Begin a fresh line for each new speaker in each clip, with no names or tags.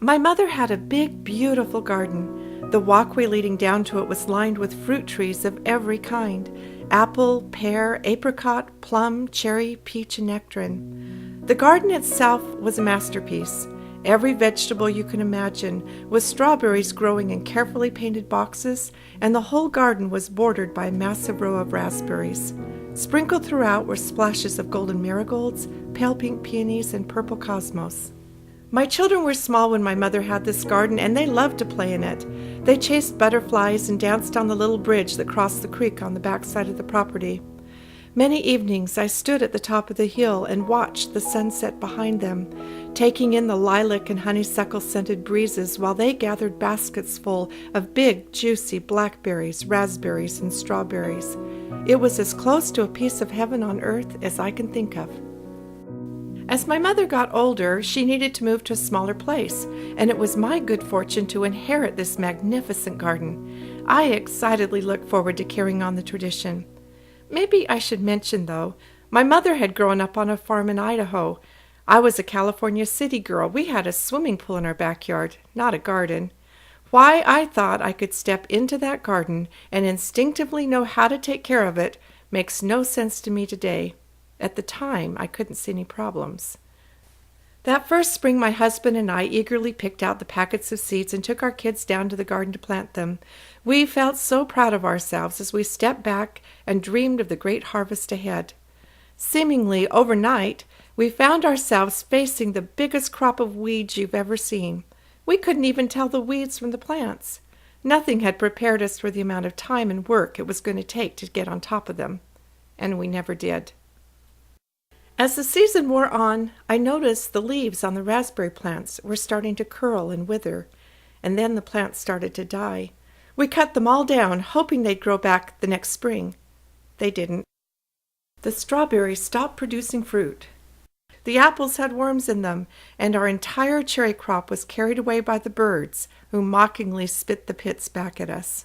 My mother had a big, beautiful garden. The walkway leading down to it was lined with fruit trees of every kind: apple, pear, apricot, plum, cherry, peach, and nectarine. The garden itself was a masterpiece. Every vegetable you can imagine, with strawberries growing in carefully painted boxes, and the whole garden was bordered by a massive row of raspberries. Sprinkled throughout were splashes of golden marigolds, pale pink peonies, and purple cosmos. My children were small when my mother had this garden, and they loved to play in it. They chased butterflies and danced on the little bridge that crossed the creek on the back side of the property. Many evenings I stood at the top of the hill and watched the sunset behind them, taking in the lilac and honeysuckle-scented breezes while they gathered baskets full of big, juicy blackberries, raspberries, and strawberries. It was as close to a piece of heaven on earth as I can think of. As my mother got older, she needed to move to a smaller place, and it was my good fortune to inherit this magnificent garden. I excitedly looked forward to carrying on the tradition. Maybe I should mention, though, my mother had grown up on a farm in Idaho. I was a California city girl. We had a swimming pool in our backyard, not a garden. Why I thought I could step into that garden and instinctively know how to take care of it makes no sense to me today. At the time, I couldn't see any problems. That first spring, my husband and I eagerly picked out the packets of seeds and took our kids down to the garden to plant them. We felt so proud of ourselves as we stepped back and dreamed of the great harvest ahead. Seemingly overnight, we found ourselves facing the biggest crop of weeds you've ever seen. We couldn't even tell the weeds from the plants. Nothing had prepared us for the amount of time and work it was going to take to get on top of them, and we never did. As the season wore on, I noticed the leaves on the raspberry plants were starting to curl and wither, and then the plants started to die. We cut them all down, hoping they'd grow back the next spring. They didn't. The strawberries stopped producing fruit. The apples had worms in them, and our entire cherry crop was carried away by the birds, who mockingly spit the pits back at us.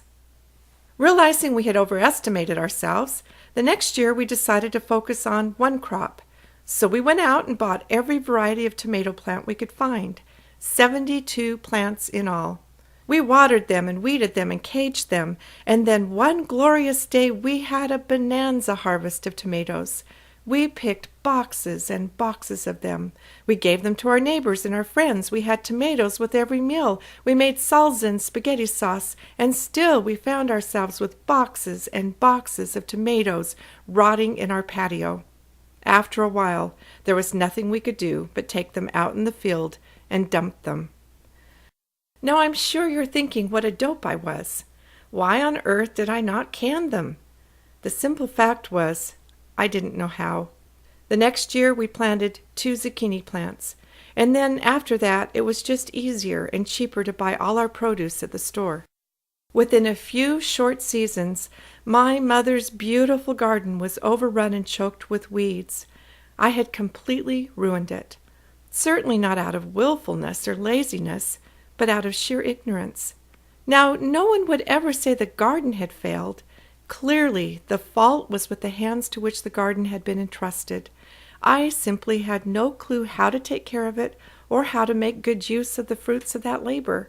Realizing we had overestimated ourselves, the next year we decided to focus on one crop. So we went out and bought every variety of tomato plant we could find, 72 plants in all. We watered them and weeded them and caged them, and then one glorious day we had a bonanza harvest of tomatoes. We picked boxes and boxes of them. We gave them to our neighbors and our friends. We had tomatoes with every meal. We made salsa and spaghetti sauce, and still we found ourselves with boxes and boxes of tomatoes rotting in our patio. After a while, there was nothing we could do but take them out in the field and dump them. Now I'm sure you're thinking what a dope I was. Why on earth did I not can them? The simple fact was, I didn't know how. The next year we planted 2 zucchini plants, and then after that it was just easier and cheaper to buy all our produce at the store. Within a few short seasons, my mother's beautiful garden was overrun and choked with weeds. I had completely ruined it. Certainly not out of willfulness or laziness, but out of sheer ignorance. Now, no one would ever say the garden had failed. Clearly, the fault was with the hands to which the garden had been entrusted. I simply had no clue how to take care of it or how to make good use of the fruits of that labor.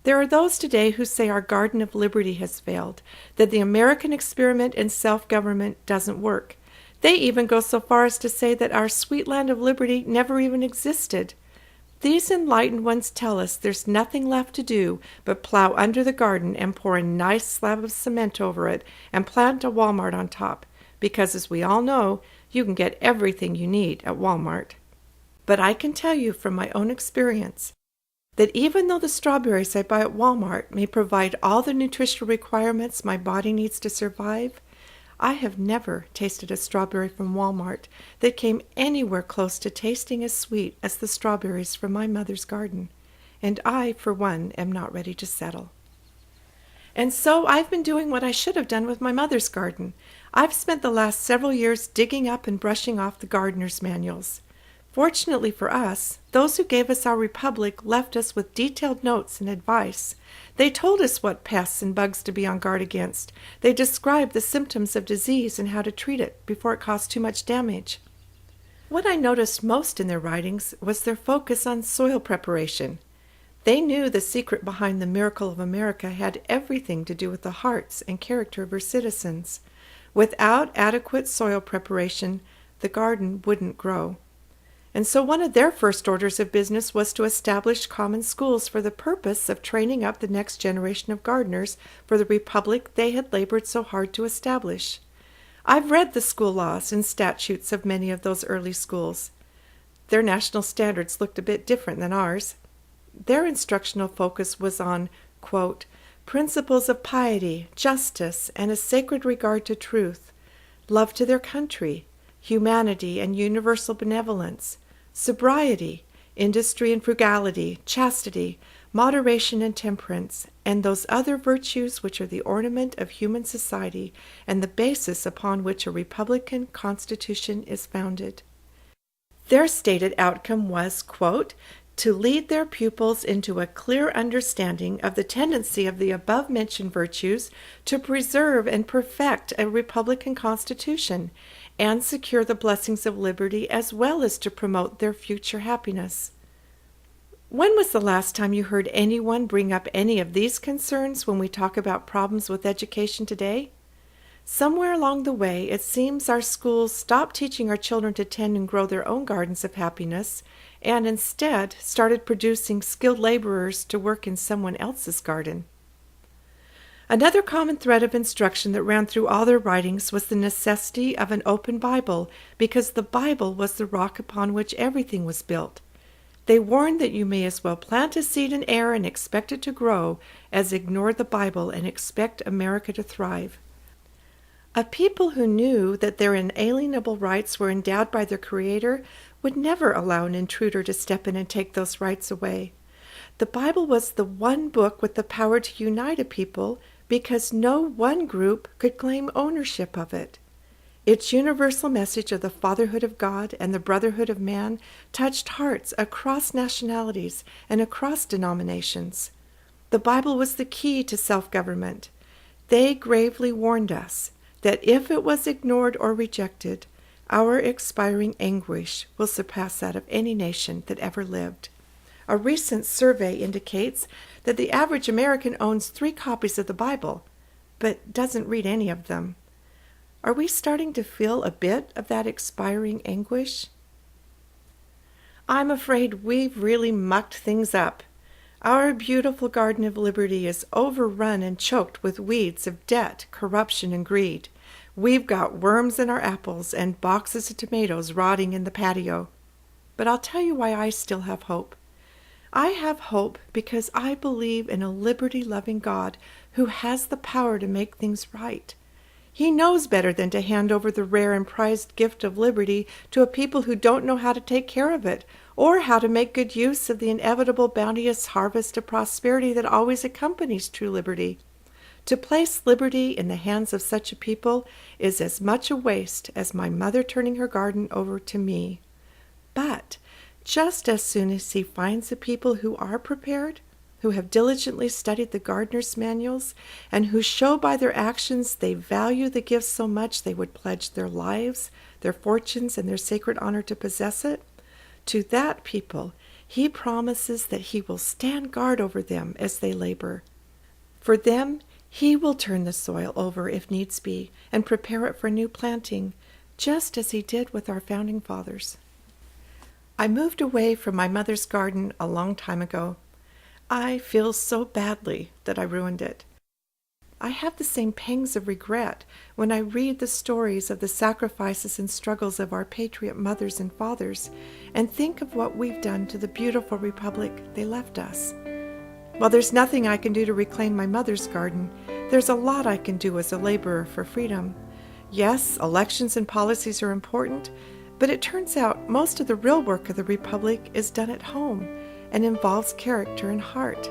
There are those today who say our Garden of Liberty has failed, that the American experiment in self-government doesn't work. They even go so far as to say that our sweet land of liberty never even existed. These enlightened ones tell us there's nothing left to do but plow under the garden and pour a nice slab of cement over it and plant a Walmart on top, because as we all know, you can get everything you need at Walmart. But I can tell you from my own experience that even though the strawberries I buy at Walmart may provide all the nutritional requirements my body needs to survive, I have never tasted a strawberry from Walmart that came anywhere close to tasting as sweet as the strawberries from my mother's garden, and I, for one, am not ready to settle. And so I've been doing what I should have done with my mother's garden. I've spent the last several years digging up and brushing off the gardener's manuals. Fortunately for us, those who gave us our republic left us with detailed notes and advice. They told us what pests and bugs to be on guard against. They described the symptoms of disease and how to treat it before it caused too much damage. What I noticed most in their writings was their focus on soil preparation. They knew the secret behind the miracle of America had everything to do with the hearts and character of her citizens. Without adequate soil preparation, the garden wouldn't grow. And so one of their first orders of business was to establish common schools for the purpose of training up the next generation of gardeners for the republic they had labored so hard to establish. I've read the school laws and statutes of many of those early schools. Their national standards looked a bit different than ours. Their instructional focus was on, quote, principles of piety, justice, and a sacred regard to truth, love to their country, humanity and universal benevolence, sobriety, industry and frugality, chastity, moderation and temperance, and those other virtues which are the ornament of human society and the basis upon which a republican constitution is founded. Their stated outcome was, quote, to lead their pupils into a clear understanding of the tendency of the above-mentioned virtues to preserve and perfect a republican constitution and secure the blessings of liberty as well as to promote their future happiness. When was the last time you heard anyone bring up any of these concerns when we talk about problems with education today? Somewhere along the way, it seems our schools stopped teaching our children to tend and grow their own gardens of happiness and instead started producing skilled laborers to work in someone else's garden. Another common thread of instruction that ran through all their writings was the necessity of an open Bible, because the Bible was the rock upon which everything was built. They warned that you may as well plant a seed in air and expect it to grow as ignore the Bible and expect America to thrive. A people who knew that their inalienable rights were endowed by their Creator would never allow an intruder to step in and take those rights away. The Bible was the one book with the power to unite a people because no one group could claim ownership of it. Its universal message of the fatherhood of God and the brotherhood of man touched hearts across nationalities and across denominations. The Bible was the key to self-government. They gravely warned us that if it was ignored or rejected, our expiring anguish will surpass that of any nation that ever lived. A recent survey indicates that the average American owns 3 copies of the Bible, but doesn't read any of them. Are we starting to feel a bit of that expiring anguish? I'm afraid we've really mucked things up. Our beautiful Garden of Liberty is overrun and choked with weeds of debt, corruption, and greed. We've got worms in our apples and boxes of tomatoes rotting in the patio. But I'll tell you why I still have hope. I have hope because I believe in a liberty-loving God who has the power to make things right. He knows better than to hand over the rare and prized gift of liberty to a people who don't know how to take care of it, or how to make good use of the inevitable bounteous harvest of prosperity that always accompanies true liberty. To place liberty in the hands of such a people is as much a waste as my mother turning her garden over to me. But just as soon as he finds a people who are prepared, who have diligently studied the gardener's manuals, and who show by their actions they value the gift so much they would pledge their lives, their fortunes, and their sacred honor to possess it, to that people he promises that he will stand guard over them as they labor. For them, he will turn the soil over if needs be and prepare it for new planting, just as he did with our founding fathers. I moved away from my mother's garden a long time ago. I feel so badly that I ruined it. I have the same pangs of regret when I read the stories of the sacrifices and struggles of our patriot mothers and fathers and think of what we've done to the beautiful republic they left us. While there's nothing I can do to reclaim my mother's garden, there's a lot I can do as a laborer for freedom. Yes, elections and policies are important, but it turns out most of the real work of the republic is done at home and involves character and heart.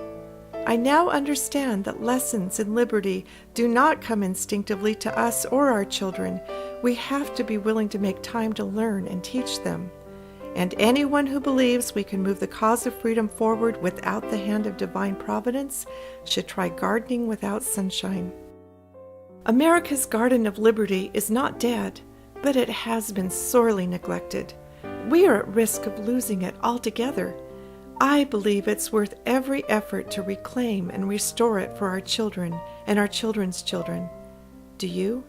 I now understand that lessons in liberty do not come instinctively to us or our children. We have to be willing to make time to learn and teach them. And anyone who believes we can move the cause of freedom forward without the hand of divine providence should try gardening without sunshine. America's Garden of Liberty is not dead, but it has been sorely neglected. We are at risk of losing it altogether. I believe it's worth every effort to reclaim and restore it for our children and our children's children. Do you?